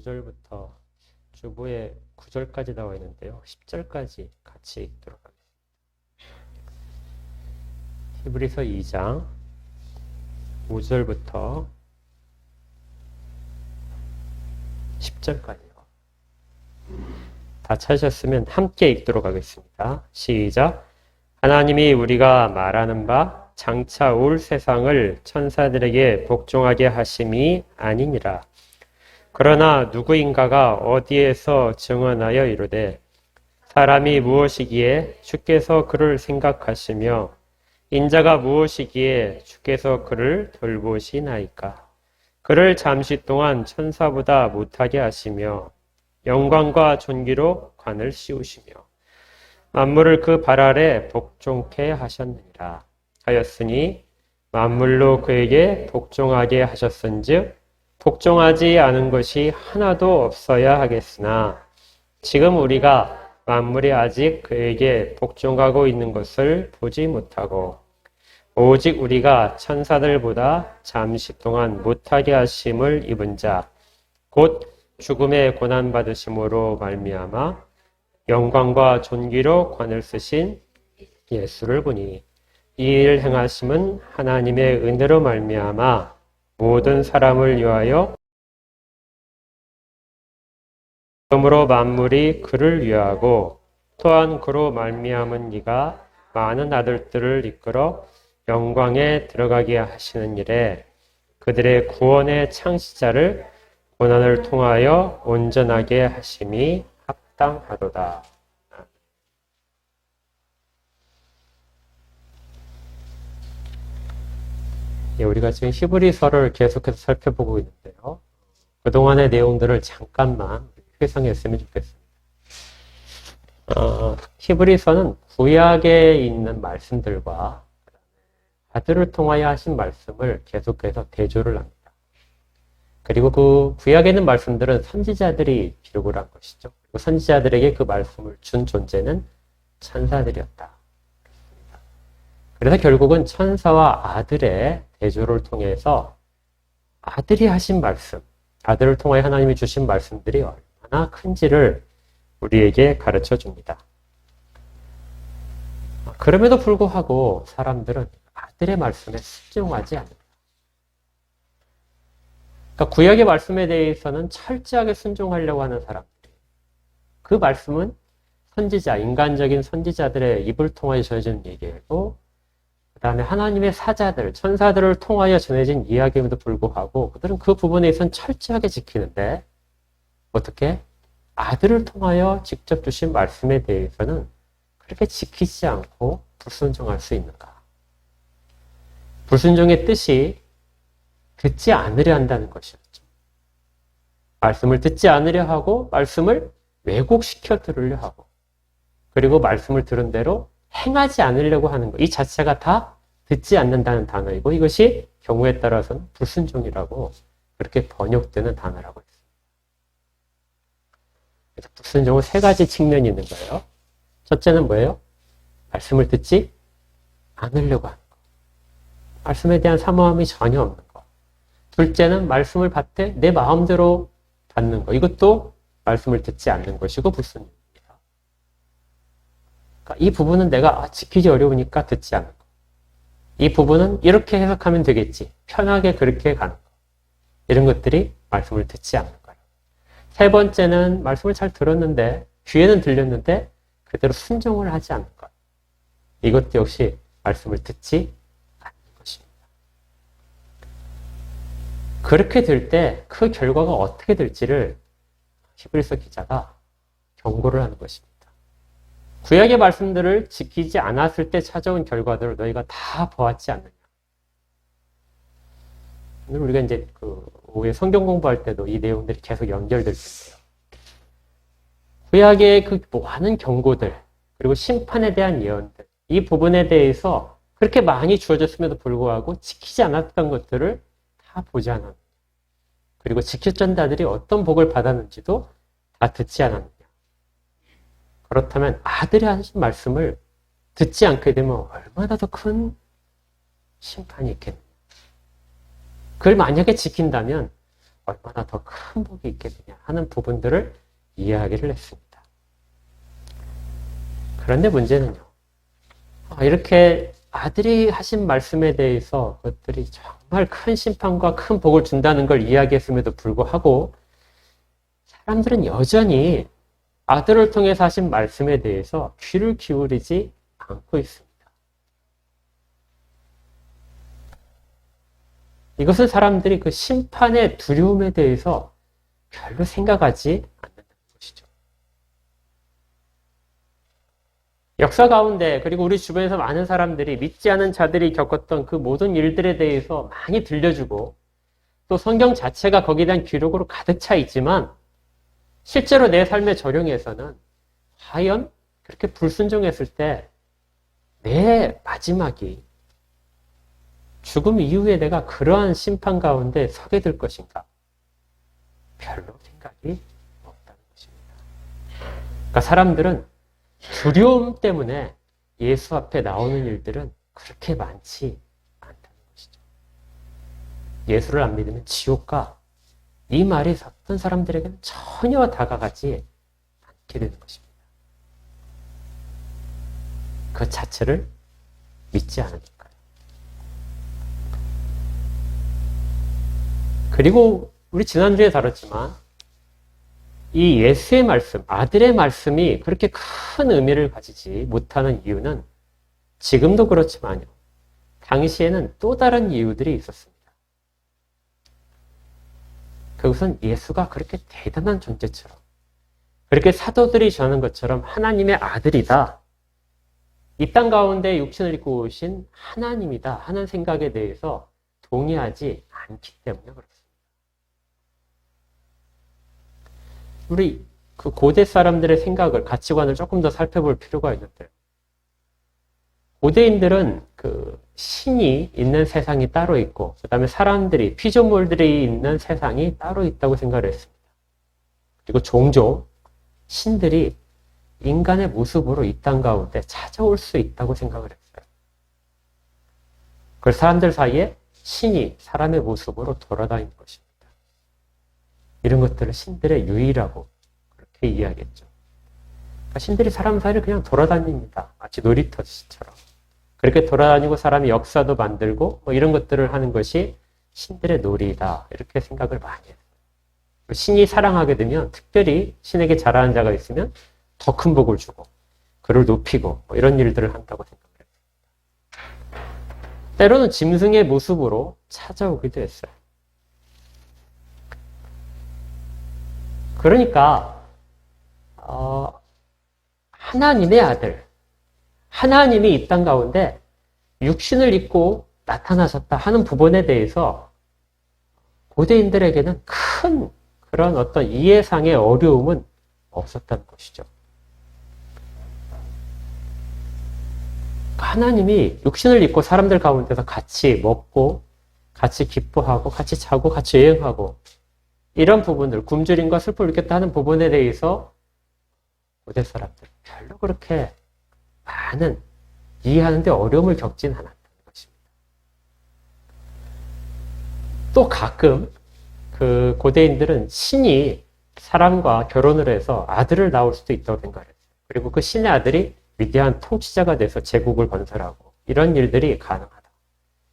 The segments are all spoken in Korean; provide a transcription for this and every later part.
5절부터 주보에 9절까지 나와 있는데요. 10절까지 같이 읽도록 하겠습니다. 히브리서 2장 5절부터 10절까지요. 다 찾으셨으면 함께 읽도록 하겠습니다. 시작. 하나님이 우리가 말하는 바 장차 올 세상을 천사들에게 복종하게 하심이 아니니라. 그러나 누구인가가 어디에서 증언하여 이르되 사람이 무엇이기에 주께서 그를 생각하시며 인자가 무엇이기에 주께서 그를 돌보시나이까. 그를 잠시 동안 천사보다 못하게 하시며 영광과 존귀로 관을 씌우시며 만물을 그 발 아래 복종케 하셨느니라 하였으니 만물로 그에게 복종하게 하셨은즉 복종하지 않은 것이 하나도 없어야 하겠으나 지금 우리가 만물이 아직 그에게 복종하고 있는 것을 보지 못하고 오직 우리가 천사들보다 잠시 동안 못하게 하심을 입은 자 곧 죽음의 고난받으심으로 말미암아 영광과 존귀로 관을 쓰신 예수를 보니 이 일 행하심은 하나님의 은혜로 말미암아 모든 사람을 위하여 그러므로 만물이 그를 위하고 또한 그로 말미암은 이가 많은 아들들을 이끌어 영광에 들어가게 하시는 일에 그들의 구원의 창시자를 고난을 통하여 온전하게 하심이 합당하도다. 우리가 지금 히브리서를 계속해서 살펴보고 있는데요. 그동안의 내용들을 잠깐만 회상했으면 좋겠습니다. 히브리서는 구약에 있는 말씀들과 아들을 통하여 하신 말씀을 계속해서 대조를 합니다. 그리고 그 구약에 있는 말씀들은 선지자들이 기록을 한 것이죠. 그리고 선지자들에게 그 말씀을 준 존재는 천사들이었다. 그래서 결국은 천사와 아들의 대조를 통해서 아들이 하신 말씀, 아들을 통하여 하나님이 주신 말씀들이 얼마나 큰지를 우리에게 가르쳐 줍니다. 그럼에도 불구하고 사람들은 아들의 말씀에 순종하지 않는다. 그러니까 구약의 말씀에 대해서는 철저하게 순종하려고 하는 사람들이 그 말씀은 선지자, 인간적인 선지자들의 입을 통하여 전해지는 얘기고 그 다음에 하나님의 사자들, 천사들을 통하여 전해진 이야기임에도 불구하고 그들은 그 부분에 있어서는 철저하게 지키는데 어떻게? 아들을 통하여 직접 주신 말씀에 대해서는 그렇게 지키지 않고 불순종할 수 있는가? 불순종의 뜻이 듣지 않으려 한다는 것이었죠. 말씀을 듣지 않으려 하고 말씀을 왜곡시켜 들으려 하고 그리고 말씀을 들은 대로 행하지 않으려고 하는 것. 이 자체가 다 듣지 않는다는 단어이고 이것이 경우에 따라서는 불순종이라고 그렇게 번역되는 단어라고 했습니다. 그래서 불순종은 세 가지 측면이 있는 거예요. 첫째는 뭐예요? 말씀을 듣지 않으려고 하는 것. 말씀에 대한 사모함이 전혀 없는 것. 둘째는 말씀을 받되 내 마음대로 받는 것. 이것도 말씀을 듣지 않는 것이고 불순종입니다. 그러니까 이 부분은 내가 지키기 어려우니까 듣지 않는 것. 이 부분은 이렇게 해석하면 되겠지. 편하게 그렇게 가는 것. 이런 것들이 말씀을 듣지 않는 거예요. 세 번째는 말씀을 잘 들었는데 귀에는 들렸는데 그대로 순종을 하지 않는 것. 이것도 역시 말씀을 듣지 않는 것입니다. 그렇게 될 때 그 결과가 어떻게 될지를 히브리서 기자가 경고를 하는 것입니다. 구약의 말씀들을 지키지 않았을 때 찾아온 결과들을 너희가 다 보았지 않느냐. 오늘 우리가 이제 오후에 성경 공부할 때도 이 내용들이 계속 연결될 텐데요. 구약의 그 많은 경고들, 그리고 심판에 대한 예언들, 이 부분에 대해서 그렇게 많이 주어졌음에도 불구하고 지키지 않았던 것들을 다 보지 않았느냐. 그리고 지켰던 자들이 어떤 복을 받았는지도 다 듣지 않았느냐. 그렇다면 아들이 하신 말씀을 듣지 않게 되면 얼마나 더 큰 심판이 있겠느냐. 그걸 만약에 지킨다면 얼마나 더 큰 복이 있겠느냐. 하는 부분들을 이야기를 했습니다. 그런데 문제는요. 이렇게 아들이 하신 말씀에 대해서 그것들이 정말 큰 심판과 큰 복을 준다는 걸 이야기했음에도 불구하고 사람들은 여전히 아들을 통해서 하신 말씀에 대해서 귀를 기울이지 않고 있습니다. 이것은 사람들이 그 심판의 두려움에 대해서 별로 생각하지 않는 것이죠. 역사 가운데 그리고 우리 주변에서 많은 사람들이 믿지 않은 자들이 겪었던 그 모든 일들에 대해서 많이 들려주고 또 성경 자체가 거기에 대한 기록으로 가득 차 있지만 실제로 내 삶의 적용에서는 과연 그렇게 불순종했을 때 내 마지막이 죽음 이후에 내가 그러한 심판 가운데 서게 될 것인가? 별로 생각이 없다는 것입니다. 그러니까 사람들은 두려움 때문에 예수 앞에 나오는 일들은 그렇게 많지 않다는 것이죠. 예수를 안 믿으면 지옥가, 이 말이 어떤 사람들에게는 전혀 다가가지 않게 되는 것입니다. 그 자체를 믿지 않으니까요. 그리고 우리 지난주에 다뤘지만 이 예수의 말씀, 아들의 말씀이 그렇게 큰 의미를 가지지 못하는 이유는 지금도 그렇지만요. 당시에는 또 다른 이유들이 있었습니다. 그것은 예수가 그렇게 대단한 존재처럼 그렇게 사도들이 전하는 것처럼 하나님의 아들이다. 이 땅 가운데 육신을 입고 오신 하나님이다 하는 생각에 대해서 동의하지 않기 때문에 그렇습니다. 우리 그 고대 사람들의 생각을, 가치관을 조금 더 살펴볼 필요가 있는데요. 고대인들은 그 신이 있는 세상이 따로 있고, 그 다음에 사람들이, 피조물들이 있는 세상이 따로 있다고 생각을 했습니다. 그리고 종종 신들이 인간의 모습으로 이 땅 가운데 찾아올 수 있다고 생각을 했어요. 그 사람들 사이에 신이 사람의 모습으로 돌아다니는 것입니다. 이런 것들을 신들의 유의라고 그렇게 이야기했죠. 그러니까 신들이 사람 사이를 그냥 돌아다닙니다. 마치 놀이터처럼. 그렇게 돌아다니고 사람이 역사도 만들고 뭐 이런 것들을 하는 것이 신들의 놀이다. 이렇게 생각을 많이 했어요. 신이 사랑하게 되면 특별히 신에게 잘하는 자가 있으면 더 큰 복을 주고 그를 높이고 뭐 이런 일들을 한다고 생각을 했습니다. 때로는 짐승의 모습으로 찾아오기도 했어요. 그러니까 하나님의 아들, 하나님이 이 땅 가운데 육신을 입고 나타나셨다 하는 부분에 대해서 고대인들에게는 큰 그런 어떤 이해상의 어려움은 없었다는 것이죠. 하나님이 육신을 입고 사람들 가운데서 같이 먹고 같이 기뻐하고 같이 자고 같이 여행하고 이런 부분들, 굶주림과 슬픔을 느꼈다 하는 부분에 대해서 고대 사람들 별로 그렇게 많은 이해하는데 어려움을 겪진 않았다는 것입니다. 또 가끔 그 고대인들은 신이 사람과 결혼을 해서 아들을 낳을 수도 있다고 생각했어요. 그리고 그 신의 아들이 위대한 통치자가 돼서 제국을 건설하고 이런 일들이 가능하다.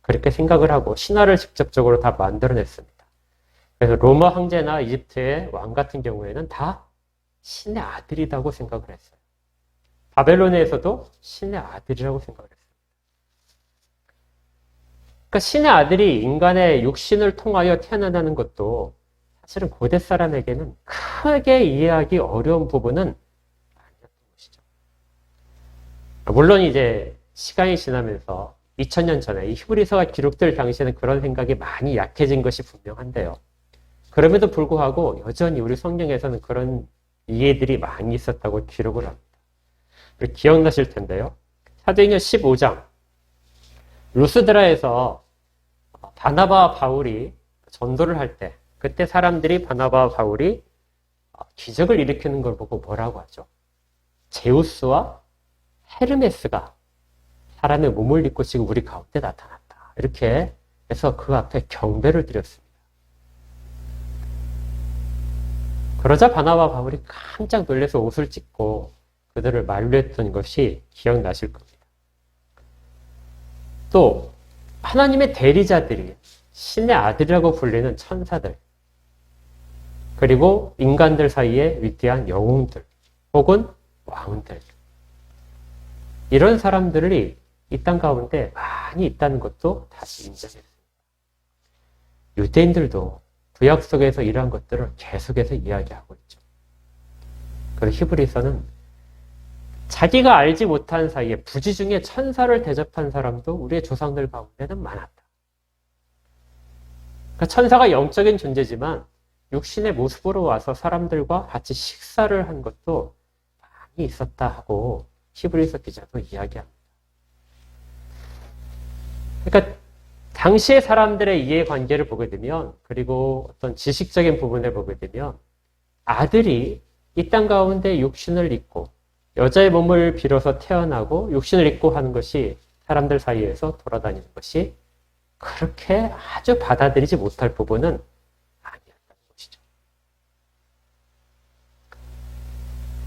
그렇게 생각을 하고 신화를 직접적으로 다 만들어냈습니다. 그래서 로마 황제나 이집트의 왕 같은 경우에는 다 신의 아들이라고 생각을 했어요. 바벨론에서도 신의 아들이라고 생각을 했어요. 그러니까 신의 아들이 인간의 육신을 통하여 태어난다는 것도 사실은 고대 사람에게는 크게 이해하기 어려운 부분은 아니었던 것이죠. 물론 이제 시간이 지나면서 2000년 전에 이 히브리서가 기록될 당시에는 그런 생각이 많이 약해진 것이 분명한데요. 그럼에도 불구하고 여전히 우리 성경에서는 그런 이해들이 많이 있었다고 기록을 합니다. 기억나실 텐데요. 사도행전 15장 루스드라에서 바나바와 바울이 전도를 할 때 그때 사람들이 바나바와 바울이 기적을 일으키는 걸 보고 뭐라고 하죠? 제우스와 헤르메스가 사람의 몸을 입고 지금 우리 가운데 나타났다. 이렇게 해서 그 앞에 경배를 드렸습니다. 그러자 바나바와 바울이 깜짝 놀라서 옷을 찢고 그들을 만류했던 것이 기억나실 겁니다. 또 하나님의 대리자들이 신의 아들이라고 불리는 천사들, 그리고 인간들 사이에 위대한 영웅들 혹은 왕들, 이런 사람들이 이 땅 가운데 많이 있다는 것도 다시 인정했습니다. 유대인들도 구약 속에서 이러한 것들을 계속해서 이야기하고 있죠. 그리고 히브리서는 자기가 알지 못한 사이에 부지 중에 천사를 대접한 사람도 우리의 조상들 가운데는 많았다. 그러니까 천사가 영적인 존재지만 육신의 모습으로 와서 사람들과 같이 식사를 한 것도 많이 있었다 하고 히브리서 기자도 이야기합니다. 그러니까 당시의 사람들의 이해관계를 보게 되면, 그리고 어떤 지식적인 부분을 보게 되면, 아들이 이 땅 가운데 육신을 입고 여자의 몸을 빌어서 태어나고 육신을 입고 하는 것이 사람들 사이에서 돌아다니는 것이 그렇게 아주 받아들이지 못할 부분은 아니었다는 것이죠.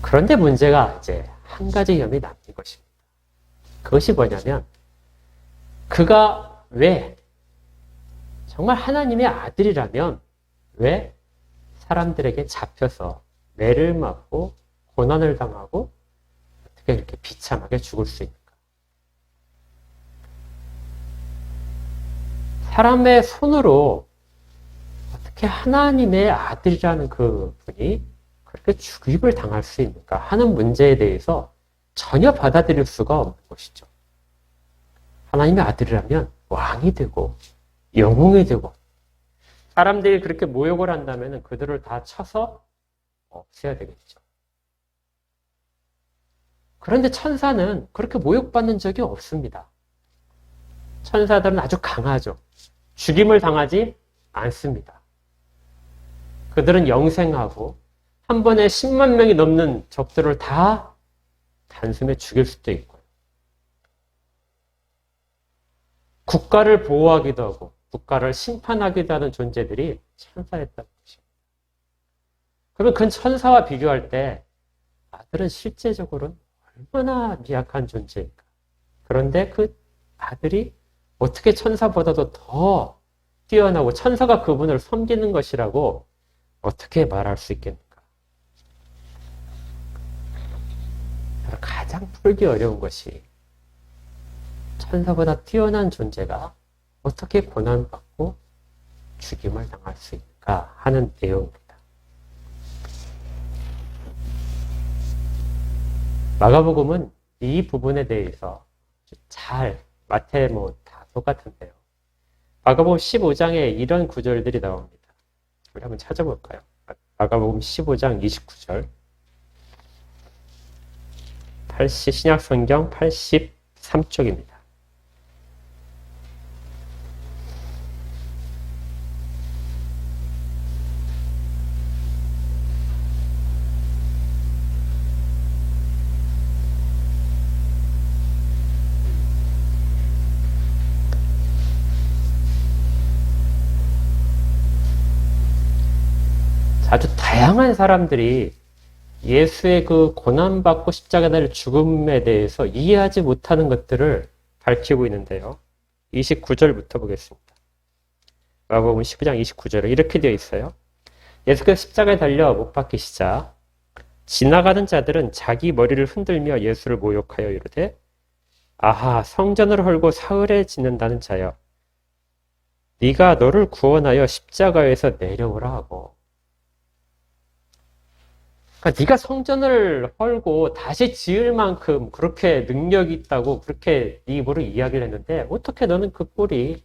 그런데 문제가 이제 한 가지 점이 남는 것입니다. 그것이 뭐냐면, 그가 왜 정말 하나님의 아들이라면 왜 사람들에게 잡혀서 매를 맞고 고난을 당하고 어떻게 이렇게 비참하게 죽을 수 있는가? 사람의 손으로 어떻게 하나님의 아들이라는 그 분이 그렇게 죽임을 당할 수 있는가 하는 문제에 대해서 전혀 받아들일 수가 없는 것이죠. 하나님의 아들이라면 왕이 되고 영웅이 되고, 사람들이 그렇게 모욕을 한다면 그들을 다 쳐서 없애야 되겠죠. 그런데 천사는 그렇게 모욕받는 적이 없습니다. 천사들은 아주 강하죠. 죽임을 당하지 않습니다. 그들은 영생하고 한 번에 10만 명이 넘는 적들을 다 단숨에 죽일 수도 있고요. 국가를 보호하기도 하고 국가를 심판하기도 하는 존재들이 천사였다는 것입니다. 그러면 그 천사와 비교할 때 아들은 실제적으로는 얼마나 미약한 존재일까? 그런데 그 아들이 어떻게 천사보다도 더 뛰어나고 천사가 그분을 섬기는 것이라고 어떻게 말할 수 있겠는가? 가장 풀기 어려운 것이 천사보다 뛰어난 존재가 어떻게 고난받고 죽임을 당할 수 있는가 하는 내용입니다. 마가복음은 이 부분에 대해서 잘, 마태 다 똑같은데요. 마가복음 15장에 이런 구절들이 나옵니다. 우리 한번 찾아볼까요? 마가복음 15장 29절. 신약성경 83쪽입니다. 아주 다양한 사람들이 예수의 그 고난받고 십자가에 달릴 죽음에 대해서 이해하지 못하는 것들을 밝히고 있는데요. 29절부터 보겠습니다. 마가복음 15장 29절에 이렇게 되어 있어요. 예수께서 십자가에 달려 못 박히시자 지나가는 자들은 자기 머리를 흔들며 예수를 모욕하여 이르되 아하, 성전을 헐고 사흘에 짓는다는 자여, 네가 너를 구원하여 십자가에서 내려오라 하고. 그러니까 네가 성전을 헐고 다시 지을 만큼 그렇게 능력이 있다고 그렇게 네 입으로 이야기를 했는데 어떻게 너는 그 꼴이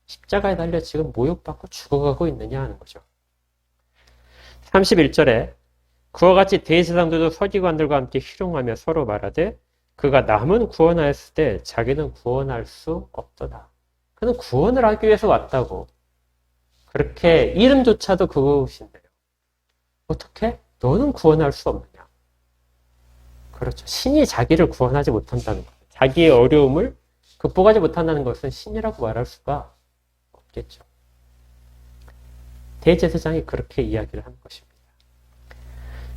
십자가에 달려 지금 모욕받고 죽어가고 있느냐 하는 거죠. 31절에 그와 같이 대제사장들도 서기관들과 함께 희롱하며 서로 말하되 그가 남은 구원하였을 때 자기는 구원할 수 없도다. 그는 구원을 하기 위해서 왔다고. 그렇게 이름조차도 그것인데요. 어떻게? 너는 구원할 수 없느냐? 그렇죠. 신이 자기를 구원하지 못한다는 것. 자기의 어려움을 극복하지 못한다는 것은 신이라고 말할 수가 없겠죠. 대제사장이 그렇게 이야기를 하는 것입니다.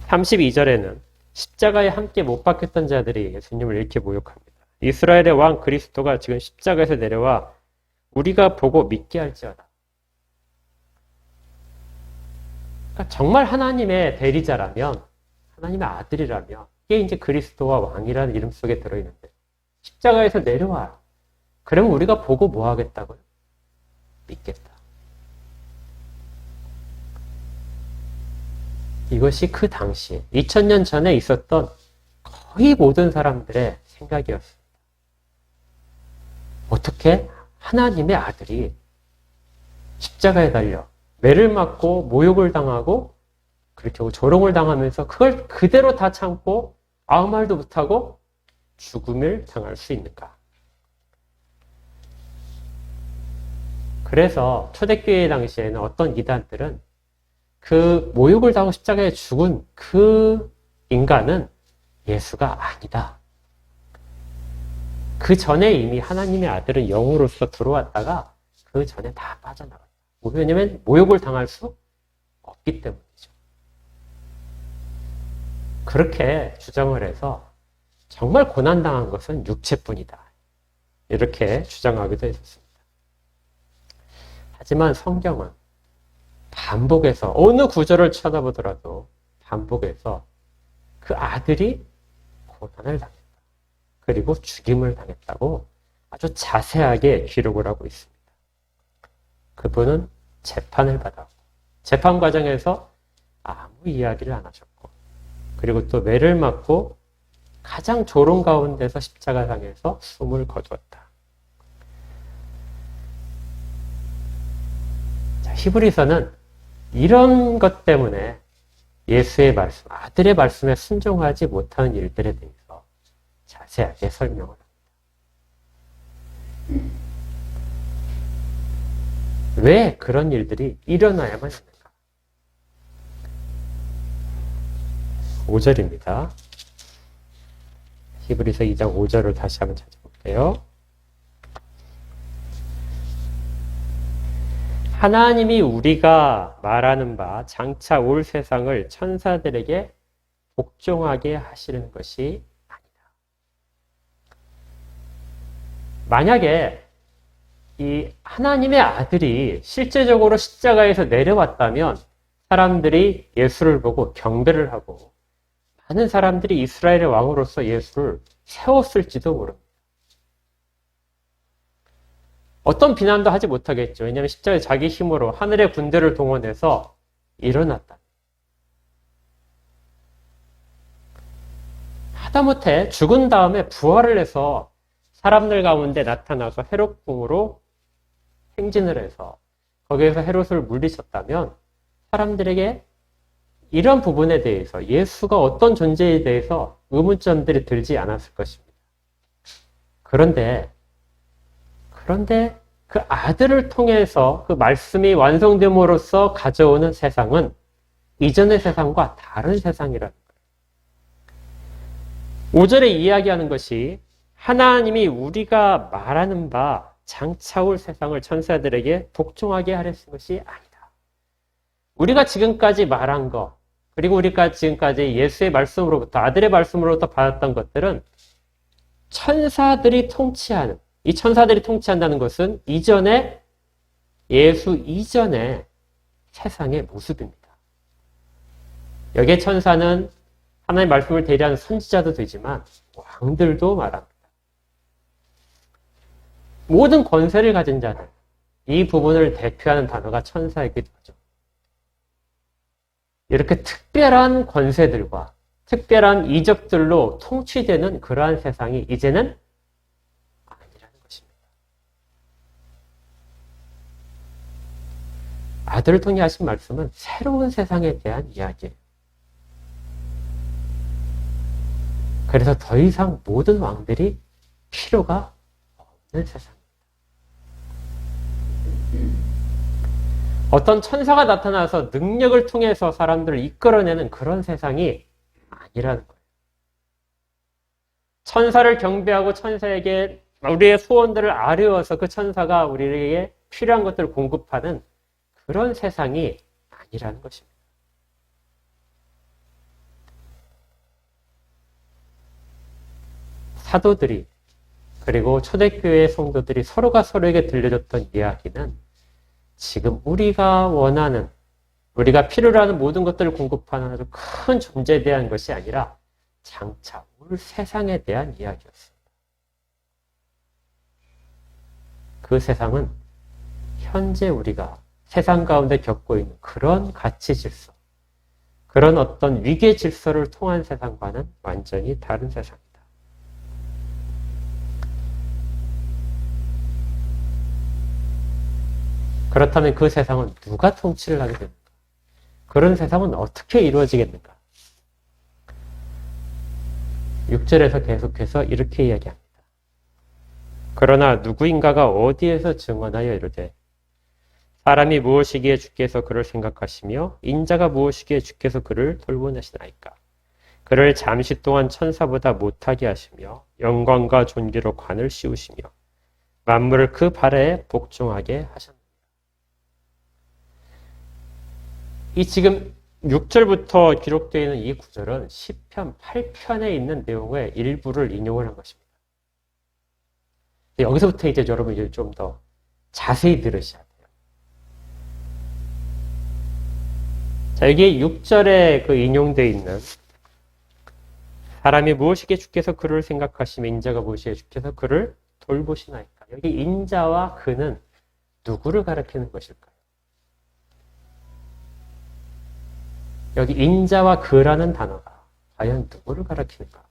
32절에는 십자가에 함께 못 박혔던 자들이 예수님을 이렇게 모욕합니다. 이스라엘의 왕 그리스도가 지금 십자가에서 내려와 우리가 보고 믿게 할지어다. 그러니까 정말 하나님의 대리자라면, 하나님의 아들이라면, 이게 이제 그리스도와 왕이라는 이름 속에 들어있는데, 십자가에서 내려와. 그러면 우리가 보고 뭐 하겠다고요? 믿겠다. 이것이 그 당시에 2000년 전에 있었던 거의 모든 사람들의 생각이었습니다. 어떻게 하나님의 아들이 십자가에 달려 매를 맞고 모욕을 당하고 그렇게 조롱을 당하면서 그걸 그대로 다 참고 아무 말도 못하고 죽음을 당할 수 있는가? 그래서 초대교회 당시에는 어떤 이단들은 그 모욕을 당하고 십자가에 죽은 그 인간은 예수가 아니다. 그 전에 이미 하나님의 아들은 영으로서 들어왔다가 그 전에 다 빠져나갔다. 왜냐하면 모욕을 당할 수 없기 때문이죠. 그렇게 주장을 해서 정말 고난당한 것은 육체뿐이다. 이렇게 주장하기도 했었습니다. 하지만 성경은 반복해서 어느 구절을 쳐다보더라도 반복해서 그 아들이 고난을 당했다. 그리고 죽임을 당했다고 아주 자세하게 기록을 하고 있습니다. 그분은 재판을 받았고 재판 과정에서 아무 이야기를 안 하셨고 그리고 또 매를 맞고 가장 조롱 가운데서 십자가상에서 숨을 거두었다. 자, 히브리서는 이런 것 때문에 예수의 말씀, 아들의 말씀에 순종하지 못하는 일들에 대해서 자세하게 설명을 합니다. 왜 그런 일들이 일어나야만 하는가? 5절입니다. 히브리서 2장 5절을 다시 한번 찾아볼게요. 하나님이 우리가 말하는 바 장차 올 세상을 천사들에게 복종하게 하시는 것이 아니다. 만약에 이 하나님의 아들이 실제적으로 십자가에서 내려왔다면 사람들이 예수를 보고 경배를 하고 많은 사람들이 이스라엘의 왕으로서 예수를 세웠을지도 모릅니다. 어떤 비난도 하지 못하겠죠. 왜냐하면 십자가에 자기 힘으로 하늘의 군대를 동원해서 일어났다. 하다못해 죽은 다음에 부활을 해서 사람들 가운데 나타나서 헤롯궁으로 행진을 해서 거기에서 헤롯을 물리쳤다면 사람들에게 이런 부분에 대해서 예수가 어떤 존재에 대해서 의문점들이 들지 않았을 것입니다. 그런데 그 아들을 통해서 그 말씀이 완성됨으로써 가져오는 세상은 이전의 세상과 다른 세상이라는 거예요. 5절에 이야기하는 것이 하나님이 우리가 말하는 바 장차 올 세상을 천사들에게 복종하게 하려는 것이 아니다. 우리가 지금까지 말한 것, 그리고 우리가 지금까지 예수의 말씀으로부터, 아들의 말씀으로부터 받았던 것들은 천사들이 통치하는, 이 천사들이 통치한다는 것은 이전에, 예수 이전의 세상의 모습입니다. 여기에 천사는 하나님의 말씀을 대리하는 선지자도 되지만 왕들도 말합니다. 모든 권세를 가진 자들, 이 부분을 대표하는 단어가 천사이기도 하죠. 이렇게 특별한 권세들과 특별한 이적들로 통치되는 그러한 세상이 이제는 아니라는 것입니다. 아들을 통해 하신 말씀은 새로운 세상에 대한 이야기예요. 그래서 더 이상 모든 왕들이 필요가 없는 세상입니다. 어떤 천사가 나타나서 능력을 통해서 사람들을 이끌어내는 그런 세상이 아니라는 거예요. 천사를 경배하고 천사에게 우리의 소원들을 아뢰어서 그 천사가 우리에게 필요한 것들을 공급하는 그런 세상이 아니라는 것입니다. 사도들이 그리고 초대교회 성도들이 서로가 서로에게 들려줬던 이야기는 지금 우리가 원하는, 우리가 필요로 하는 모든 것들을 공급하는 아주 큰 존재에 대한 것이 아니라 장차 올 세상에 대한 이야기였습니다. 그 세상은 현재 우리가 세상 가운데 겪고 있는 그런 가치 질서, 그런 어떤 위계 질서를 통한 세상과는 완전히 다른 세상이다. 그렇다면 그 세상은 누가 통치를 하게 됩니까? 그런 세상은 어떻게 이루어지겠는가? 6절에서 계속해서 이렇게 이야기합니다. 그러나 누구인가가 어디에서 증언하여 이르되 사람이 무엇이기에 주께서 그를 생각하시며 인자가 무엇이기에 주께서 그를 돌보내시나이까. 그를 잠시 동안 천사보다 못하게 하시며 영광과 존귀로 관을 씌우시며 만물을 그 발에 복종하게 하셨나이다. 이 지금 6절부터 기록되어 있는 이 구절은 시편 8편에 있는 내용의 일부를 인용을 한 것입니다. 여기서부터 이제 여러분 이제 좀 더 자세히 들으셔야 돼요. 자, 여기 6절에 그 인용되어 있는 사람이 무엇이기에 주께서 그를 생각하시며 인자가 무엇이기에 주께서 그를 돌보시나이까. 여기 인자와 그는 누구를 가리키는 것일까요? 여기 인자와 그라는 단어가 과연 누구를 가리키는가?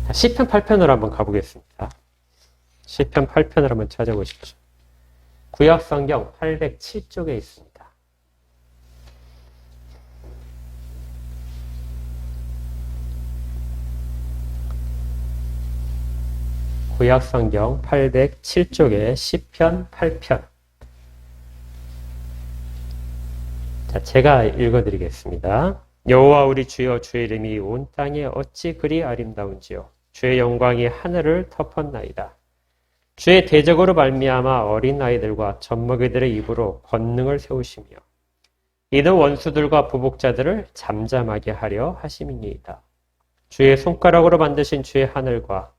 자, 시편 8편으로 한번 가보겠습니다. 시편 8편을 한번 찾아보십시오. 구약성경 807쪽에 있습니다. 구약성경 807쪽에 시편 8편. 자, 제가 읽어드리겠습니다. 여호와 우리 주여, 주의 이름이 온 땅에 어찌 그리 아름다운지요. 주의 영광이 하늘을 덮었나이다. 주의 대적으로 말미암아 어린 아이들과 젖먹이들의 입으로 권능을 세우시며 이는 원수들과 보복자들을 잠잠하게 하려 하심이니이다. 주의 손가락으로 만드신 주의 하늘과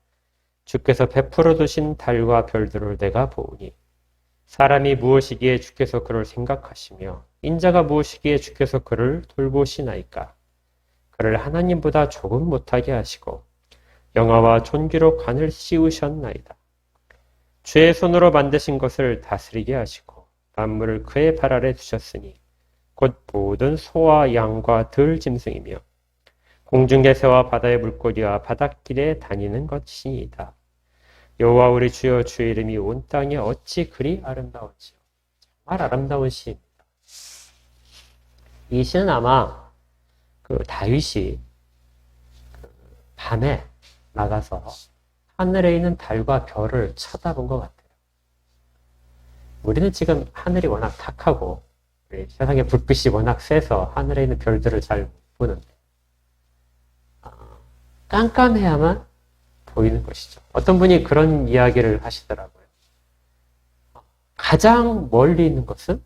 주께서 베풀어 두신 달과 별들을 내가 보오니 사람이 무엇이기에 주께서 그를 생각하시며 인자가 무엇이기에 주께서 그를 돌보시나이까. 그를 하나님보다 조금 못하게 하시고 영화와 존귀로 관을 씌우셨나이다. 주의 손으로 만드신 것을 다스리게 하시고 만물을 그의 발 아래 두셨으니 곧 모든 소와 양과 들 짐승이며 공중의 새와 바다의 물고기와 바닷길에 다니는 것이니이다. 여호와 우리 주여, 주의 이름이 온 땅에 어찌 그리 아름다운지요. 정말 아름다운 시입니다. 이 시는 아마 그 다윗이 밤에 나가서 하늘에 있는 달과 별을 쳐다본 것 같아요. 우리는 지금 하늘이 워낙 탁하고 세상에 불빛이 워낙 세서 하늘에 있는 별들을 잘 못 보는데 깜깜해야만 보이는 것이죠. 어떤 분이 그런 이야기를 하시더라고요. 가장 멀리 있는 것은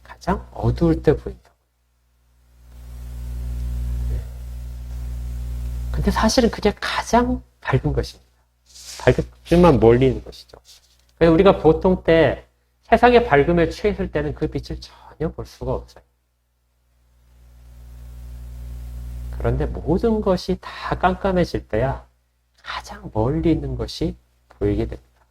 가장 어두울 때 보인다. 근데 사실은 그게 가장 밝은 것입니다. 밝지만 멀리 있는 것이죠. 그래서 우리가 보통 때 세상의 밝음에 취했을 때는 그 빛을 전혀 볼 수가 없어요. 그런데 모든 것이 다 깜깜해질 때야 가장 멀리 있는 것이 보이게 됩니다.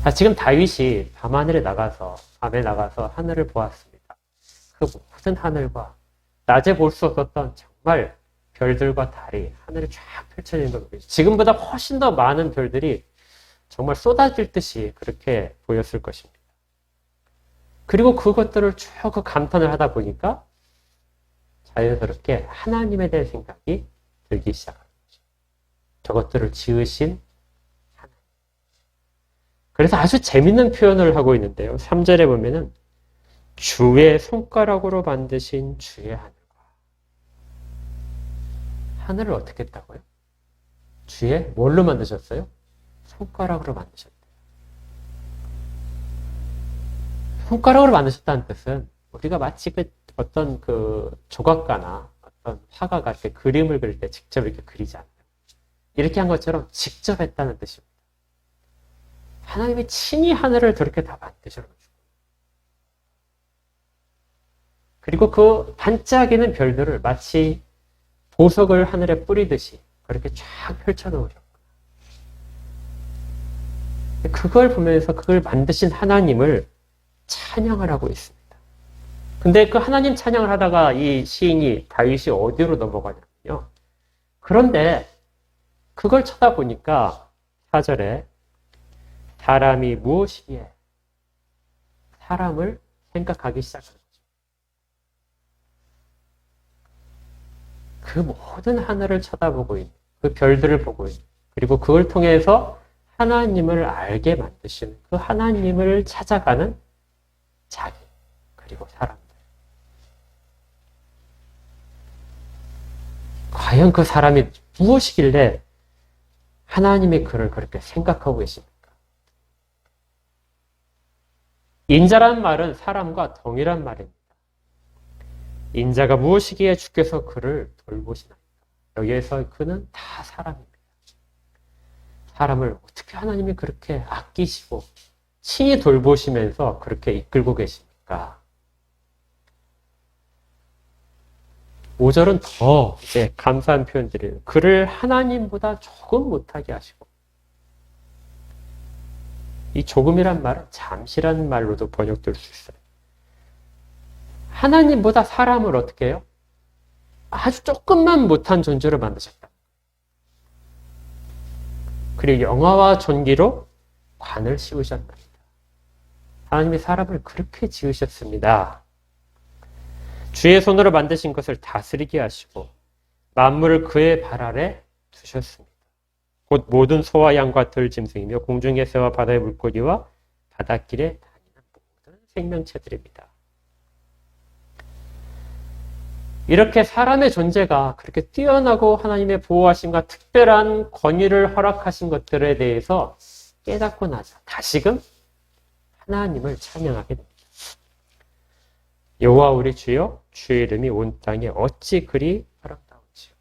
자, 지금 다윗이 밤에 나가서 하늘을 보았습니다. 그 모든 하늘과 낮에 볼 수 없었던 정말 별들과 달이 하늘에 쫙 펼쳐지는 걸 보여요. 지금보다 훨씬 더 많은 별들이 정말 쏟아질 듯이 그렇게 보였을 것입니다. 그리고 그것들을 쭉 감탄을 하다 보니까 자연스럽게 하나님에 대한 생각이 들기 시작합니다. 저것들을 지으신 하나님. 그래서 아주 재밌는 표현을 하고 있는데요. 3절에 보면은 주의 손가락으로 만드신 주의 하늘과 하늘을 어떻게 했다고요? 주의 뭘로 만드셨어요? 손가락으로 만드셨대요. 손가락으로 만드셨다는 뜻은 우리가 마치 그 어떤 그 조각가나 어떤 화가가 이렇게 그림을 그릴 때 직접 이렇게 그리지 않아요. 이렇게 한 것처럼 직접 했다는 뜻입니다. 하나님이 친히 하늘을 그렇게 다 만드셔가지고. 그리고 그 반짝이는 별들을 마치 보석을 하늘에 뿌리듯이 그렇게 쫙 펼쳐놓으셨구나. 그걸 보면서 그걸 만드신 하나님을 찬양을 하고 있습니다. 근데 그 하나님 찬양을 하다가 이 시인이 다윗이 어디로 넘어가냐면요. 그런데 그걸 쳐다보니까 4절에 사람이 무엇이기에 사람을 생각하기 시작하는 거죠. 그 모든 하늘을 쳐다보고 있는 그 별들을 보고 있는 그리고 그걸 통해서 하나님을 알게 만드시는 그 하나님을 찾아가는 자기 그리고 사람들. 과연 그 사람이 무엇이길래 하나님의 그를 그렇게 생각하고 계십니까? 인자란 말은 사람과 동일한 말입니다. 인자가 무엇이기에 주께서 그를 돌보시나이까? 여기에서 그는 다 사람입니다. 사람을 어떻게 하나님이 그렇게 아끼시고 친히 돌보시면서 그렇게 이끌고 계십니까? 5절은 더 이제 감사한 표현들이에요. 그를 하나님보다 조금 못하게 하시고 이 조금이란 말은 잠시라는 말로도 번역될 수 있어요. 하나님보다 사람을 어떻게 해요? 아주 조금만 못한 존재로 만드셨다. 그리고 영화와 존귀로 관을 씌우셨답니다. 하나님이 사람을 그렇게 지으셨습니다. 주의 손으로 만드신 것을 다스리게 하시고 만물을 그의 발 아래 두셨습니다. 곧 모든 소와 양과 들 짐승이며 공중의 새와 바다의 물고기와 바닷길에 다니는 모든 생명체들입니다. 이렇게 사람의 존재가 그렇게 뛰어나고 하나님의 보호하심과 특별한 권위를 허락하신 것들에 대해서 깨닫고 나서 다시금 하나님을 찬양하게 됩니다. 여호와 우리 주여 주의 이름이 온 땅에 어찌 그리 아름다운지요.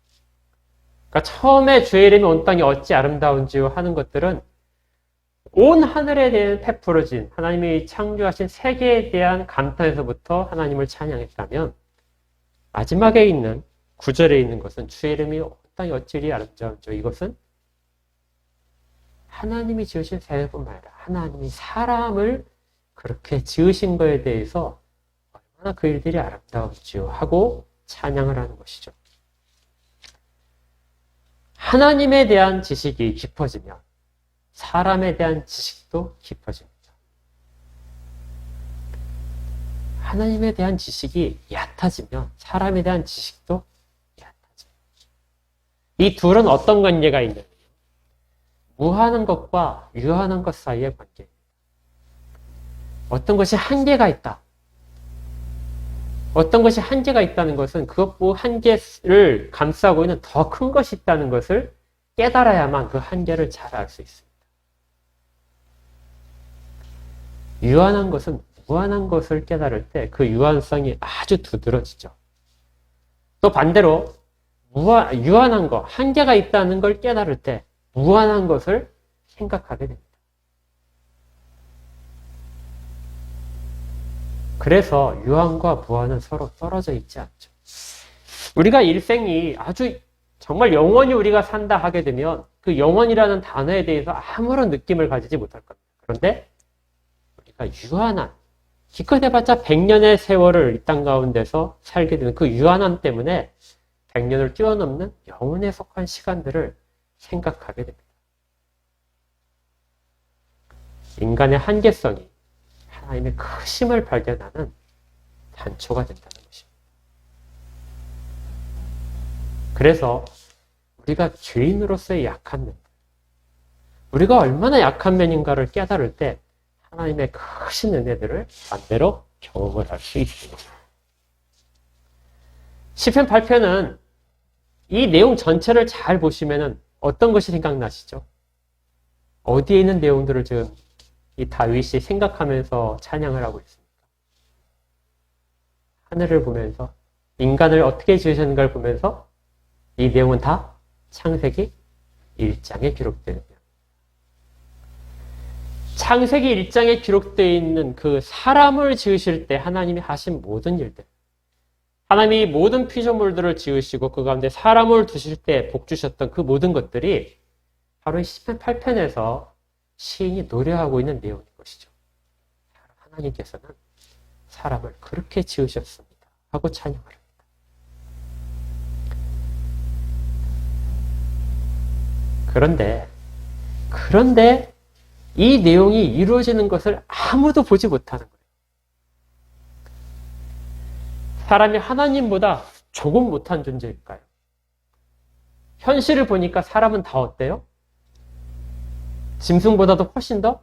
그러니까 처음에 주의 이름이 온 땅에 어찌 아름다운지요 하는 것들은 온 하늘에 대한 베풀어진 하나님이 창조하신 세계에 대한 감탄에서부터 하나님을 찬양했다면 마지막에 있는 9절에 있는 것은 주의 이름이 온 땅에 어찌 그리 아름다운지요. 이것은 하나님이 지으신 세계뿐만 아니라 하나님이 사람을 그렇게 지으신 거에 대해서 얼마나 그 일들이 아름다운지요 하고 찬양을 하는 것이죠. 하나님에 대한 지식이 깊어지면 사람에 대한 지식도 깊어집니다. 하나님에 대한 지식이 얕아지면 사람에 대한 지식도 얕아집니다. 이 둘은 어떤 관계가 있느냐? 무한한 것과 유한한 것 사이의 관계입니다. 어떤 것이 한계가 있다. 어떤 것이 한계가 있다는 것은 그것보 한계를 감싸고 있는 더 큰 것이 있다는 것을 깨달아야만 그 한계를 잘 알 수 있습니다. 유한한 것은 무한한 것을 깨달을 때 그 유한성이 아주 두드러지죠. 또 반대로 유한한 것, 한계가 있다는 걸 깨달을 때 무한한 것을 생각하게 됩니다. 그래서 유한과 무한은 서로 떨어져 있지 않죠. 우리가 일생이 아주 정말 영원히 우리가 산다 하게 되면 그 영원이라는 단어에 대해서 아무런 느낌을 가지지 못할 겁니다. 그런데 우리가 유한한, 기껏 해봤자 100년의 세월을 이 땅 가운데서 살게 되는 그 유한함 때문에 100년을 뛰어넘는 영혼에 속한 시간들을 생각하게 됩니다. 인간의 한계성이 하나님의 크심을 발견하는 단초가 된다는 것입니다. 그래서 우리가 죄인으로서의 약한 면, 우리가 얼마나 약한 면인가를 깨달을 때 하나님의 크신 은혜들을 반대로 경험을 할 수 있습니다. 시편 8편은 이 내용 전체를 잘 보시면 어떤 것이 생각나시죠? 어디에 있는 내용들을 지금 이 다윗이 생각하면서 찬양을 하고 있습니까? 하늘을 보면서 인간을 어떻게 지으셨는가를 보면서 이 내용은 다 창세기 1장에 기록되는 내용. 창세기 1장에 기록되어 있는 그 사람을 지으실 때 하나님이 하신 모든 일들, 하나님이 모든 피조물들을 지으시고 그 가운데 사람을 두실 때 복 주셨던 그 모든 것들이 바로 이 시편 8편에서 시인이 노래하고 있는 내용인 것이죠. 하나님께서는 사람을 그렇게 지으셨습니다 하고 찬양을 합니다. 그런데 이 내용이 이루어지는 것을 아무도 보지 못하는 거예요. 사람이 하나님보다 조금 못한 존재일까요? 현실을 보니까 사람은 다 어때요? 짐승보다도 훨씬 더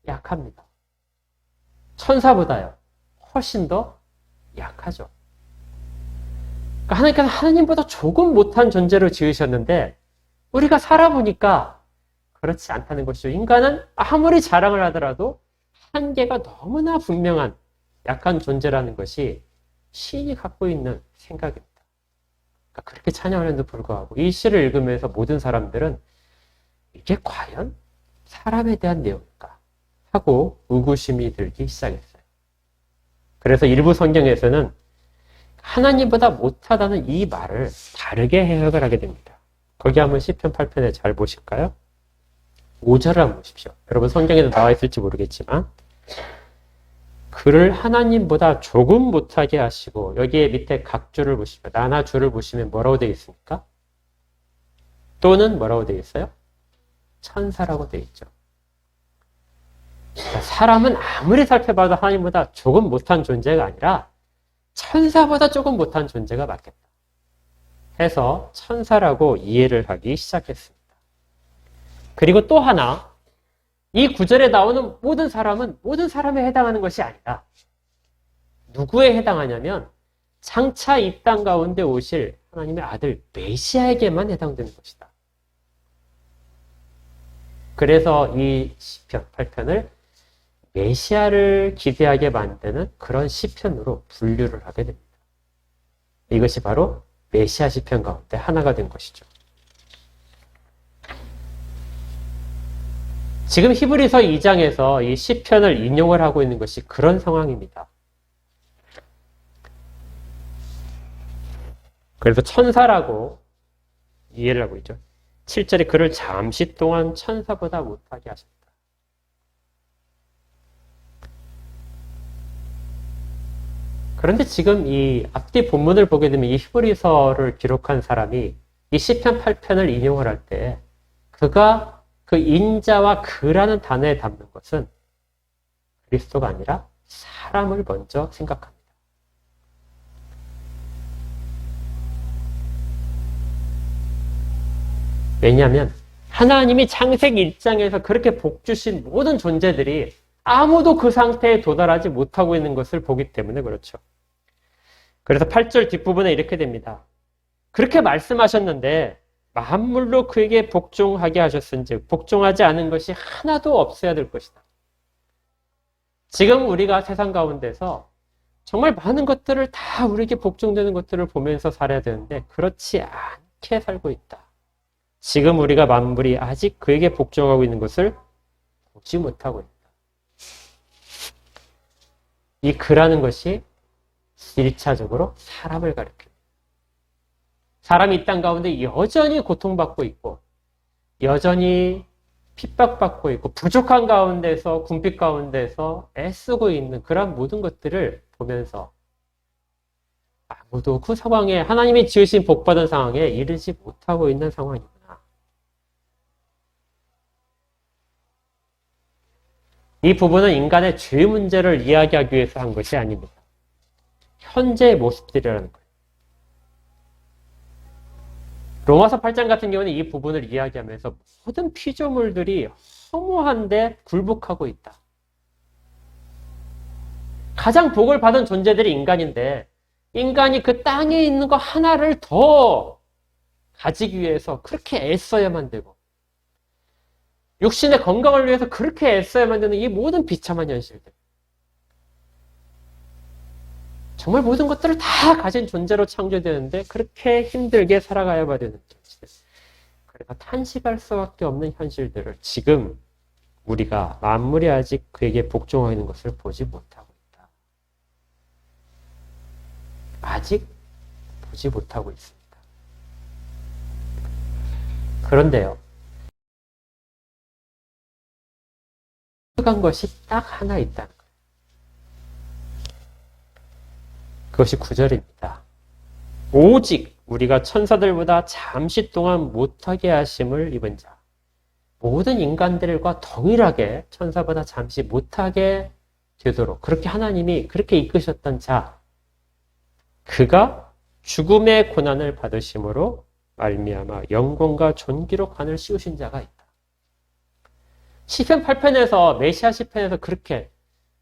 약합니다. 천사보다요. 훨씬 더 약하죠. 그러니까 하나님께서 하나님보다 조금 못한 존재로 지으셨는데 우리가 살아보니까 그렇지 않다는 것이죠. 인간은 아무리 자랑을 하더라도 한계가 너무나 분명한 약한 존재라는 것이 시인이 갖고 있는 생각입니다. 그러니까 그렇게 찬양하는데도 불구하고 이 시를 읽으면서 모든 사람들은 이게 과연 사람에 대한 내용일까 하고 의구심이 들기 시작했어요. 그래서 일부 성경에서는 하나님보다 못하다는 이 말을 다르게 해석을 하게 됩니다. 거기 한번 시편 8편에 잘 보실까요? 5절을 한번 보십시오. 여러분 성경에도 나와 있을지 모르겠지만 그를 하나님보다 조금 못하게 하시고 여기에 밑에 각 줄을 보시면 나나 줄을 보시면 뭐라고 되어 있습니까? 또는 뭐라고 되어 있어요? 천사라고 되어 있죠. 그러니까 사람은 아무리 살펴봐도 하나님보다 조금 못한 존재가 아니라 천사보다 조금 못한 존재가 맞겠다 해서 천사라고 이해를 하기 시작했습니다. 그리고 또 하나, 이 구절에 나오는 모든 사람은 모든 사람에 해당하는 것이 아니라 누구에 해당하냐면 장차 이 땅 가운데 오실 하나님의 아들 메시아에게만 해당되는 것이다. 그래서 이 시편 8편을 메시아를 기대하게 만드는 그런 시편으로 분류를 하게 됩니다. 이것이 바로 메시아 시편 가운데 하나가 된 것이죠. 지금 히브리서 2장에서 이 시편을 인용을 하고 있는 것이 그런 상황입니다. 그래서 천사라고 이해를 하고 있죠. 7절에 그를 잠시 동안 천사보다 못하게 하셨다. 그런데 지금 이 앞뒤 본문을 보게 되면 이 히브리서를 기록한 사람이 이 시편 8편을 인용을 할 때 그가 그 인자와 그라는 단어에 담는 것은 그리스도가 아니라 사람을 먼저 생각합니다. 왜냐하면 하나님이 창세기 1장에서 그렇게 복 주신 모든 존재들이 아무도 그 상태에 도달하지 못하고 있는 것을 보기 때문에 그렇죠. 그래서 8절 뒷부분에 이렇게 됩니다. 그렇게 말씀하셨는데 만물로 그에게 복종하게 하셨은즉 복종하지 않은 것이 하나도 없어야 될 것이다. 지금 우리가 세상 가운데서 정말 많은 것들을 다 우리에게 복종되는 것들을 보면서 살아야 되는데 그렇지 않게 살고 있다. 지금 우리가 만물이 아직 그에게 복종하고 있는 것을 보지 못하고 있다. 이 그라는 것이 1차적으로 사람을 가리킵니다. 사람이 이 땅 가운데 여전히 고통받고 있고 여전히 핍박받고 있고 부족한 가운데서 궁핍 가운데서 애쓰고 있는 그런 모든 것들을 보면서 아무도 그 상황에 하나님이 지으신 복받은 상황에 이르지 못하고 있는 상황이구나. 이 부분은 인간의 죄 문제를 이야기하기 위해서 한 것이 아닙니다. 현재의 모습들이라는 거예요. 로마서 8장 같은 경우는 이 부분을 이야기하면서 모든 피조물들이 허무한데 굴복하고 있다. 가장 복을 받은 존재들이 인간인데 인간이 그 땅에 있는 거 하나를 더 가지기 위해서 그렇게 애써야만 되고 육신의 건강을 위해서 그렇게 애써야만 되는 이 모든 비참한 현실들. 정말 모든 것들을 다 가진 존재로 창조되는데 그렇게 힘들게 살아가야 되는 존재. 그래서 탄식할 수밖에 없는 현실들을 지금 우리가 만물이 아직 그에게 복종하고 있는 것을 보지 못하고 있다. 아직 보지 못하고 있습니다. 그런데요. 간 것이 딱 하나 있다는 거예요. 그것이 9절입니다. 오직 우리가 천사들보다 잠시 동안 못하게 하심을 입은 자. 모든 인간들과 동일하게 천사보다 잠시 못하게 되도록 그렇게 하나님이 그렇게 이끄셨던 자. 그가 죽음의 고난을 받으심으로 말미암아 영광과 존귀로 관을 씌우신 자가 있다. 시편 8편에서 메시아 시편에서 그렇게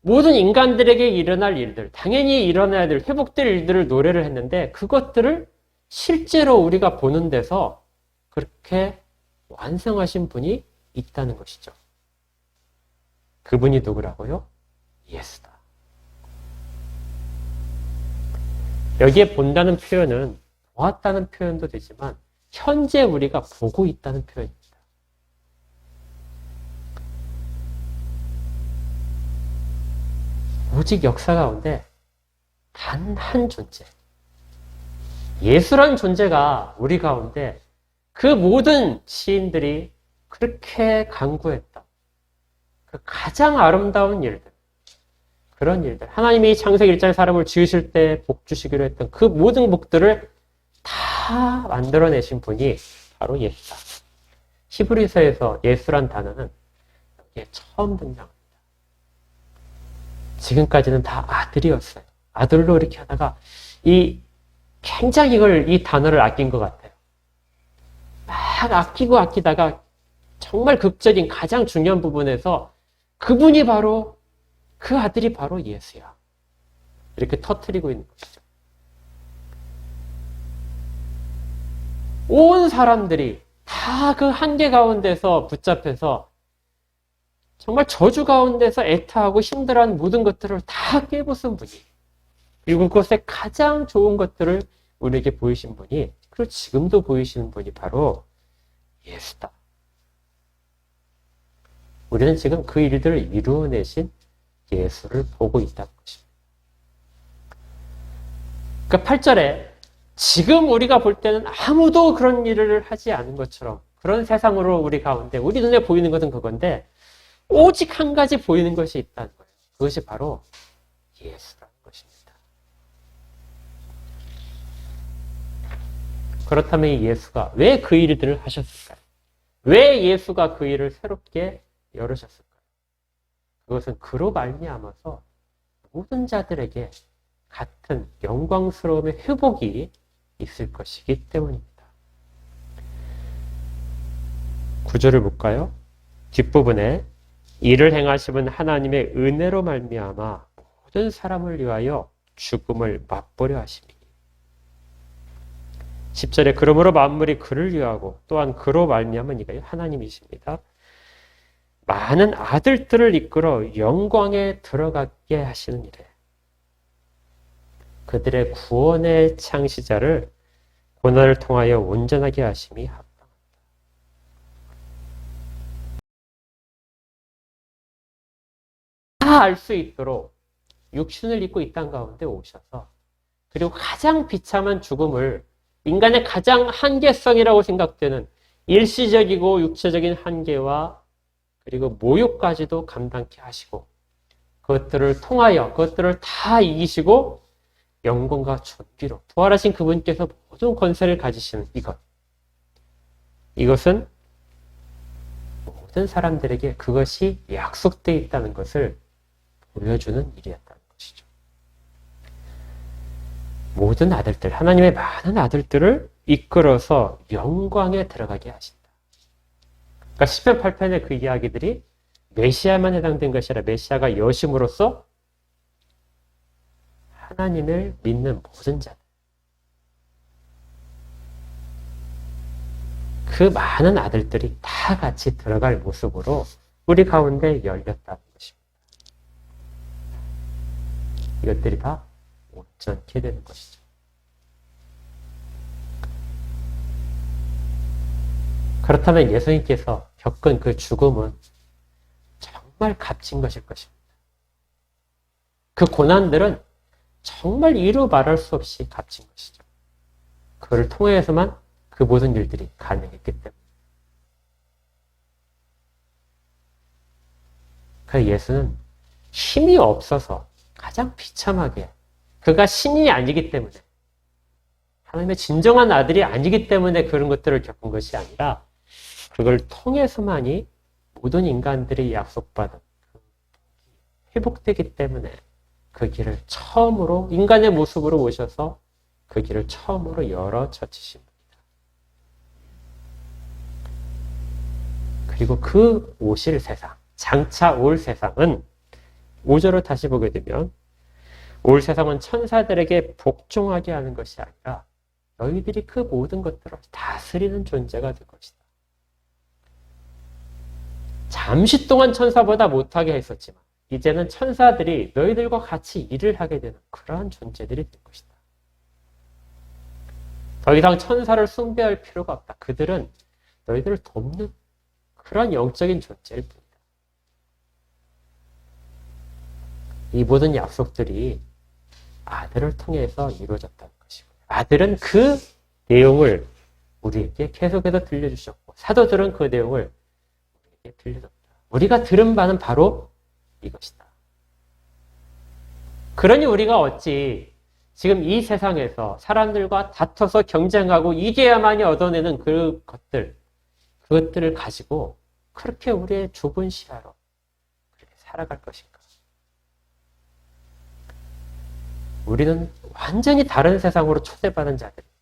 모든 인간들에게 일어날 일들, 당연히 일어나야 될 회복될 일들을 노래를 했는데 그것들을 실제로 우리가 보는 데서 그렇게 완성하신 분이 있다는 것이죠. 그분이 누구라고요? 예수다. 여기에 본다는 표현은 보았다는 표현도 되지만 현재 우리가 보고 있다는 표현입니다. 오직 역사 가운데 단 한 존재, 예수란 존재가 우리 가운데 그 모든 시인들이 그렇게 간구했다. 그 가장 아름다운 일들, 그런 일들, 하나님이 창세기 1장에 사람을 지으실 때 복 주시기로 했던 그 모든 복들을 다 만들어내신 분이 바로 예수다. 히브리서에서 예수란 단어는 여기에 처음 등장합니다. 지금까지는 다 아들이었어요. 아들로 이렇게 하다가 굉장히 이 단어를 아낀 것 같아요. 막 아끼고 아끼다가 정말 극적인 가장 중요한 부분에서 그분이 바로 그 아들이 바로 예수야. 이렇게 터뜨리고 있는 것이죠. 온 사람들이 다 그 한계 가운데서 붙잡혀서 정말 저주 가운데서 애타하고 힘들어하는 모든 것들을 다 깨부순 분이, 그리고 그것의 가장 좋은 것들을 우리에게 보이신 분이, 그리고 지금도 보이시는 분이 바로 예수다. 우리는 지금 그 일들을 이루어내신 예수를 보고 있다는 것입니다. 그러니까 8절에 지금 우리가 볼 때는 아무도 그런 일을 하지 않은 것처럼 그런 세상으로 우리 가운데 우리 눈에 보이는 것은 그건데 오직 한 가지 보이는 것이 있다는 거예요. 그것이 바로 예수라는 것입니다. 그렇다면 이 예수가 왜 그 일들을 하셨을까요? 왜 예수가 그 일을 새롭게 열으셨을까요? 그것은 그로 말미암아서 모든 자들에게 같은 영광스러움의 회복이 있을 것이기 때문입니다. 9절을 볼까요? 뒷부분에 이를 행하심은 하나님의 은혜로 말미암아 모든 사람을 위하여 죽음을 맛보려 하심이니. 10절에 그러므로 만물이 그를 위하고 또한 그로 말미암은 이가 하나님이십니다. 많은 아들들을 이끌어 영광에 들어가게 하시는 이래. 그들의 구원의 창시자를 고난을 통하여 온전하게 하심이 합당하다. 다 알 수 있도록 육신을 입고 이 땅 가운데 오셔서 그리고 가장 비참한 죽음을 인간의 가장 한계성이라고 생각되는 일시적이고 육체적인 한계와 그리고 모욕까지도 감당케 하시고 그것들을 통하여 그것들을 다 이기시고 영광과 존귀로 부활하신 그분께서 모든 권세를 가지시는 이것은 모든 사람들에게 그것이 약속되어 있다는 것을 보여주는 일이었다는 것이죠. 모든 아들들, 하나님의 많은 아들들을 이끌어서 영광에 들어가게 하신다. 그러니까 시편 8편의 그 이야기들이 메시아만 해당된 것이 아니라 메시아가 여심으로써 하나님을 믿는 모든 자들, 그 많은 아들들이 다 같이 들어갈 모습으로 우리 가운데 열렸다는 것입니다. 이것들이 다 죽지 않게 되는 것이죠. 그렇다면 예수님께서 겪은 그 죽음은 정말 값진 것일 것입니다. 그 고난들은 정말 이루 말할 수 없이 값진 것이죠. 그를 통해서만 그 모든 일들이 가능했기 때문에. 그 예수는 힘이 없어서 가장 비참하게 그가 신이 아니기 때문에 하나님의 진정한 아들이 아니기 때문에 그런 것들을 겪은 것이 아니라 그걸 통해서만이 모든 인간들이 약속받은 회복되기 때문에 그 길을 처음으로 인간의 모습으로 오셔서 그 길을 처음으로 열어젖히신 분이다. 그리고 그 오실 세상, 장차 올 세상은 5절을 다시 보게 되면 올 세상은 천사들에게 복종하게 하는 것이 아니라 너희들이 그 모든 것들을 다스리는 존재가 될 것이다. 잠시 동안 천사보다 못하게 했었지만 이제는 천사들이 너희들과 같이 일을 하게 되는 그러한 존재들이 될 것이다. 더 이상 천사를 숭배할 필요가 없다. 그들은 너희들을 돕는 그런 영적인 존재일 뿐이다. 이 모든 약속들이 아들을 통해서 이루어졌다는 것이고요. 아들은 그 내용을 우리에게 계속해서 들려주셨고 사도들은 그 내용을 우리에게 들려줬다. 우리가 들은 바는 바로 이것이다. 그러니 우리가 어찌 지금 이 세상에서 사람들과 다퉈서 경쟁하고 이겨야만이 얻어내는 그것들을 가지고 그렇게 우리의 좁은 시야로 그렇게 살아갈 것인가? 우리는 완전히 다른 세상으로 초대받은 자들입니다.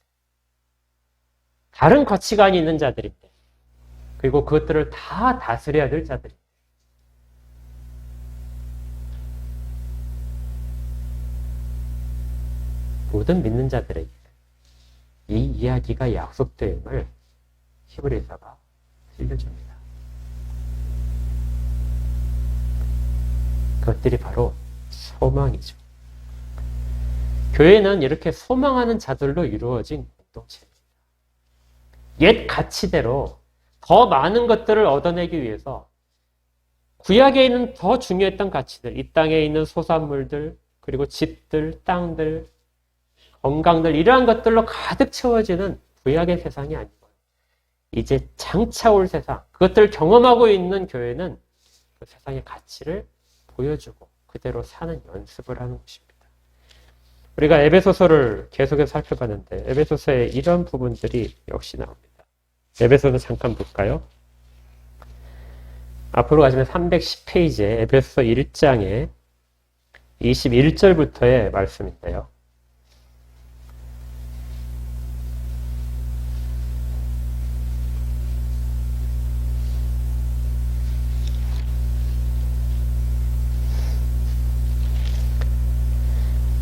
다른 가치관이 있는 자들인데 그리고 그것들을 다 다스려야 될 자들입니다. 모든 믿는 자들에게 이 이야기가 약속됨을 히브리서가 들려줍니다. 그것들이 바로 소망이죠. 교회는 이렇게 소망하는 자들로 이루어진 공동체입니다. 옛 가치대로 더 많은 것들을 얻어내기 위해서 구약에 있는 더 중요했던 가치들, 이 땅에 있는 소산물들, 그리고 집들, 땅들, 건강들 이러한 것들로 가득 채워지는 구약의 세상이 아니고 이제 장차 올 세상, 그것들을 경험하고 있는 교회는 그 세상의 가치를 보여주고 그대로 사는 연습을 하는 것입니다. 우리가 에베소서를 계속해서 살펴봤는데 에베소서에 이런 부분들이 역시 나옵니다. 에베소서 잠깐 볼까요? 앞으로 가시면 310페이지에 에베소서 1장에 21절부터의 말씀인데요.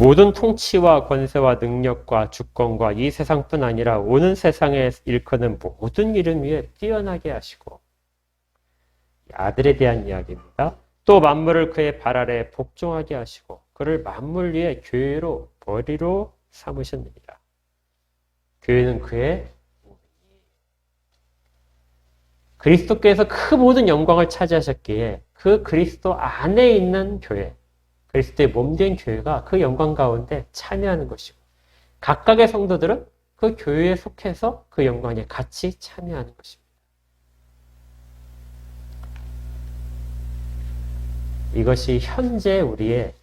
모든 통치와 권세와 능력과 주권과 이 세상뿐 아니라 오는 세상에 일컫는 모든 이름 위에 뛰어나게 하시고 아들에 대한 이야기입니다. 또 만물을 그의 발 아래에 복종하게 하시고 그를 만물 위에 교회로 머리로 삼으셨느니라. 교회는 그의 그리스도께서 그 모든 영광을 차지하셨기에 그 그리스도 안에 있는 교회 그리스도의 몸된 교회가 그 영광 가운데 참여하는 것이고 각각의 성도들은 그 교회에 속해서 그 영광에 같이 참여하는 것입니다. 이것이 현재 우리의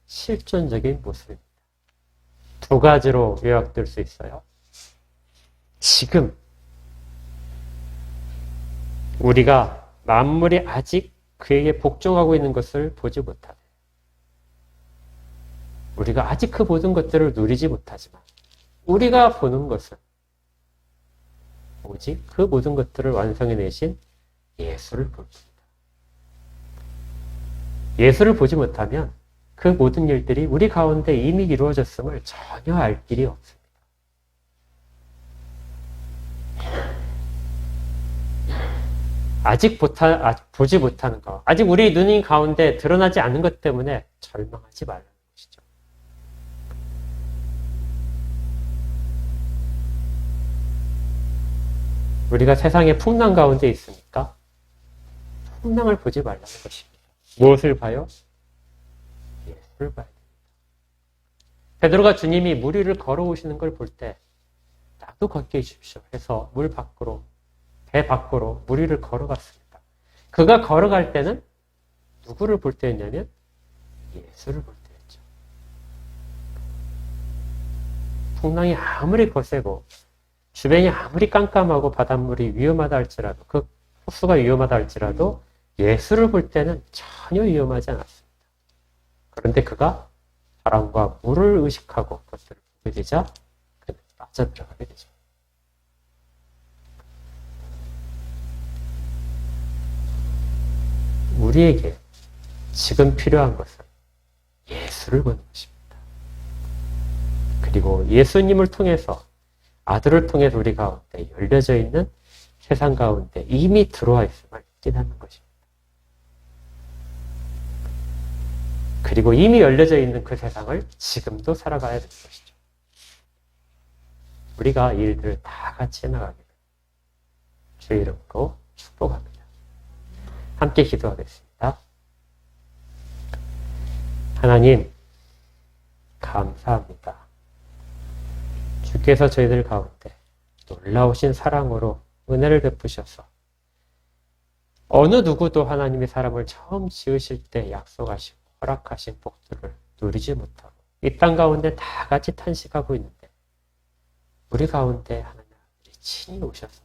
실존적인 모습입니다. 두 가지로 요약될 수 있어요. 지금 우리가 만물이 아직 그에게 복종하고 있는 것을 보지 못하네. 우리가 아직 그 모든 것들을 누리지 못하지만 우리가 보는 것은 오직 그 모든 것들을 완성해내신 예수를 볼 뿐이다. 예수를 보지 못하면 그 모든 일들이 우리 가운데 이미 이루어졌음을 전혀 알 길이 없습니다. 아직 보지 못하는 것, 아직 우리 눈이 가운데 드러나지 않은 것 때문에 절망하지 말라는 것이죠. 우리가 세상의 풍랑 가운데 있으니까 풍랑을 보지 말라는 것입니다. 무엇을 봐요? 예수를 봐야 됩니다. 베드로가 주님이 물 위를 걸어오시는 걸 볼 때 나도 걷게 해주십시오 해서 물 밖으로, 배 밖으로 물 위를 걸어갔습니다. 그가 걸어갈 때는 누구를 볼 때였냐면 예수를 볼 때였죠. 풍랑이 아무리 거세고 주변이 아무리 깜깜하고 바닷물이 위험하다 할지라도, 그 호수가 위험하다 할지라도 예수를 볼 때는 전혀 위험하지 않았습니다. 그런데 그가 바람과 물을 의식하고 그것들을 보게 되자 그는 빠져들어가게 되죠. 우리에게 지금 필요한 것은 예수를 보는 것입니다. 그리고 예수님을 통해서, 아들을 통해서 우리 가운데 열려져 있는 세상 가운데 이미 들어와 있음을 깨닫는 것입니다. 그리고 이미 열려져 있는 그 세상을 지금도 살아가야 되는 것이죠. 우리가 이 일들을 다 같이 해나가기를 주의 이름으로 축복합니다. 함께 기도하겠습니다. 하나님, 감사합니다. 주께서 저희들 가운데 놀라우신 사랑으로 은혜를 베푸셔서 어느 누구도 하나님의 사람을 처음 지으실 때 약속하시고 허락하신 복들을 누리지 못하고 이 땅 가운데 다 같이 탄식하고 있는데 우리 가운데 하나님 친히 오셔서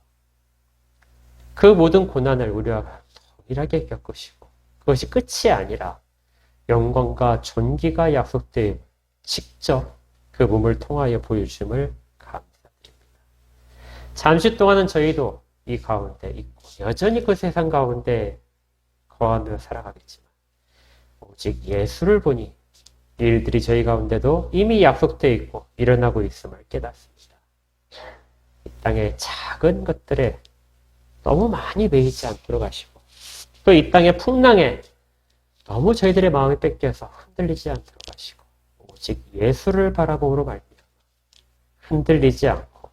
그 모든 고난을 우리와 동일하게 겪으시고 그것이 끝이 아니라 영광과 존귀가 약속되어 직접 그 몸을 통하여 보여주심을 감사드립니다. 잠시 동안은 저희도 이 가운데 있고 여전히 그 세상 가운데 거하며 살아가겠지만 오직 예수를 보니 이 일들이 저희 가운데도 이미 약속되어 있고 일어나고 있음을 깨닫습니다. 이 땅의 작은 것들에 너무 많이 매이지 않도록 하시고 또 이 땅의 풍랑에 너무 저희들의 마음이 뺏겨서 흔들리지 않도록 하시고 오직 예수를 바라보므로 말미암아 흔들리지 않고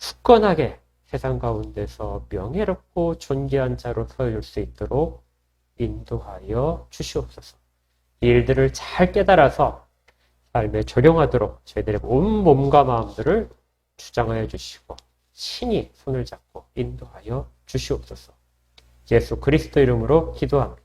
굳건하게 세상 가운데서 명예롭고 존귀한 자로 서줄 수 있도록 인도하여 주시옵소서. 이 일들을 잘 깨달아서 삶에 적용하도록 저희들의 온 몸과 마음들을 주장하여 주시고 친히 손을 잡고 인도하여 주시옵소서. 예수 그리스도 이름으로 기도합니다.